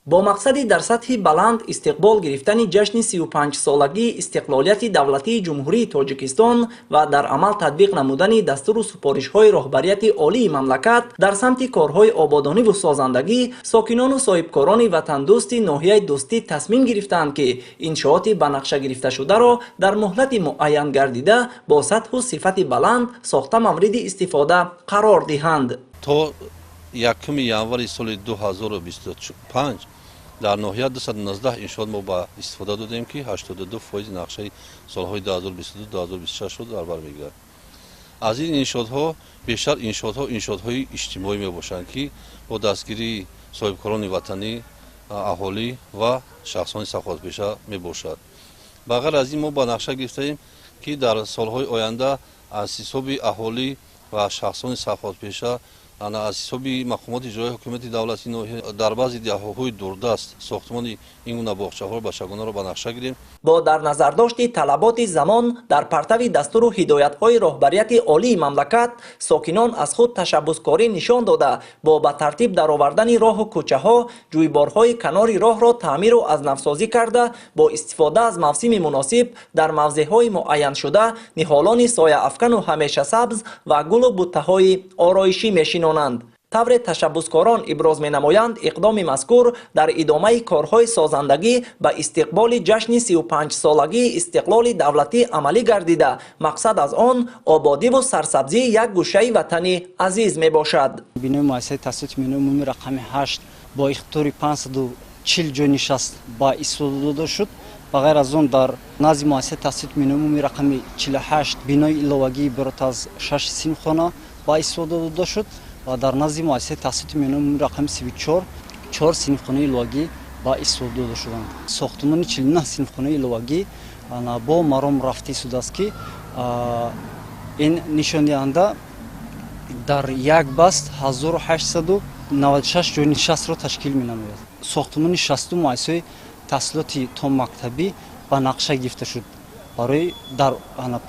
با مقصدی در سطح بلند استقبال گرفتن جشن 35 سالگی استقلالیت دولتی جمهوری تاجیکستان و در عمل تطبیق نمودن دستور و سپارش‌های رهبریت عالی مملکت در سمت کارهای آبادانی و سازندگی، ساکنان و صاحبکاران وطن دوست ناحیه دوستی تصمیم گرفتند که انشاءات به نقشه گرفته شده را در مهلت معین گردیده با سطح و صفت بلند ساخته مورد استفاده قرار دهند. تا 1 январи соли 2025 дар ноҳия 219 иншоот мо ба истифода додем ки 82% нақшаи солҳои 2022-2026 ро дар бар мегирад. аз ин иншоотҳо бештар иншоотҳои иҷтимоӣ мебошанд ки бо дастгирии соҳибкорони ватанӣ, аҳолӣ ва шахсони сафоватпеша мебошад. ба ғайр аз ин мо ба нақша гирифтаем ки дар солҳои оянда аз ҳисоби аҳолӣ ва шахсони сафоватпеша аз ҳисоби мақомоти иҷроии ҳукумати давлати ноҳия дар баъзи деҳаҳои дурдаст сохтмони ин гуна боғчаҳоро бачагонаро ба нақша гирем. با در نظر داشت طلبات زمان در پرتو دستور و هدایت‌های رهبریت عالی مملکت، ساکنان از خود تشبثکاری نشان داده با به ترتیب درآوردن راه و کوچه‌ها، جویبارهای کنار راه را تعمیر و از نوسازی کرده با استفاده از موسم مناسب در موضع‌های معین شده نهالان سایه افکن و همیشه سبز و گل و بوته‌های آرایشی می‌شینانند. طور تشبثکاران ابراز می‌نمایند اقدام مذکور در ادامه کارهای سازندگی به استقبال جشن 35 سالگی استقلال دولتی عملی گردیده، مقصد از آن آبادی و سرسبزی یک گوشه وطن عزیز میباشد. بینای مؤسسه تاسیس عمومی رقم 8 با اختیار 540 جای نشست با استفاده داده شد. به غیر از آن در نزد مؤسسه تاسیس عمومی رقم 48 بینای علاوگی عبارت از 6 صنفخانه با استفاده داده شد و در نزد مؤسسه تاسیس عمومی رقم 34 4 صنفخانه علاوگی با استفاده داده شدند. ساختمان 49 صنفخانه علاوگی با مرام رفته شده است که این نشان دهنده در یک بست 1896 جای نشست را تشکیل می‌نماید. ساختمان 60 مؤسسه تحصیلات تا مکتبی با نقشه گرفته شد برای در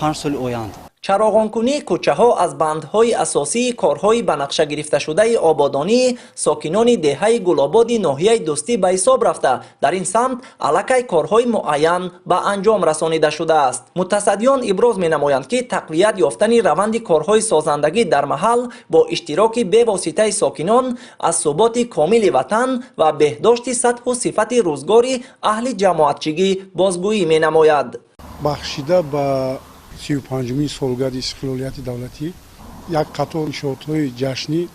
5 سال آینده. چراغانکنی کوچه ها از بندهای اساسی کارهای به نقشه گرفته شده آبادانی ساکنان دهه گلاباد ناحیه دوستی به حساب رفته در این سمت علاقه کارهای معین به انجام رسانیده شده است. متصدیان ابراز می نمایند که تقویت یافتن روند کارهای سازندگی در محل با اشتراک به واسطه ساکنان از ثبات کامل وطن و بهداشت سطح و صفت روزگاری اهل جماعتچگی بازگویی می نماید. بخشیده به 35 سالگرد استقلالیت دولتی یک قطار انشاءات‌های جشنی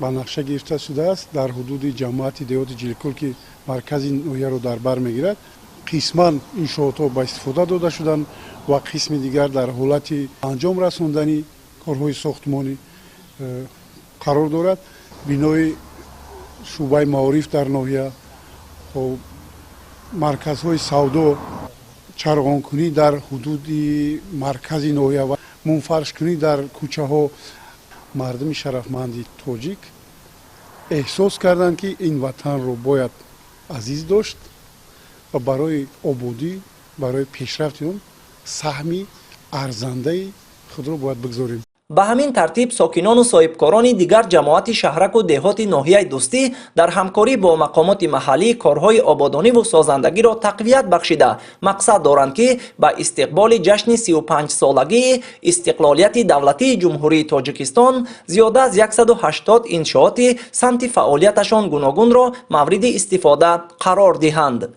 با نقشه گرفته شده است در حدود جماعت دیهات جیلکل که مرکز ناحیه را در بر میگیرد. قسما انشاءات‌ها با استفاده داده شدند و قسم دیگر در حالت انجام رساندنی کارهای ساختمانی قرار دارد. بنای شعبه معارف در ناحیه و مرکزهای سودا چراغانکنی در حدود مرکز ناحیه و منفرشکنی در کوچه ها مردم شرفمند تاجیک احساس کردند که این وطن رو باید عزیز داشت و برای آبادی برای پیشرفت اون سهمی ارزنده خود رو باید بگذاریم. به همین ترتیب ساکنان و صاحبکاران دیگر جماعت شهرک و دهات ناحیه دوستی در همکاری با مقامات محلی کارهای آبادانی و سازندگی را تقویت بخشیده مقصد دارند که به استقبال جشن 35 سالگی استقلالیت دولتی جمهوری تاجیکستان زیاده از 180 انشاءات سمت فعالیتشان گوناگون را مورد استفاده قرار دهند.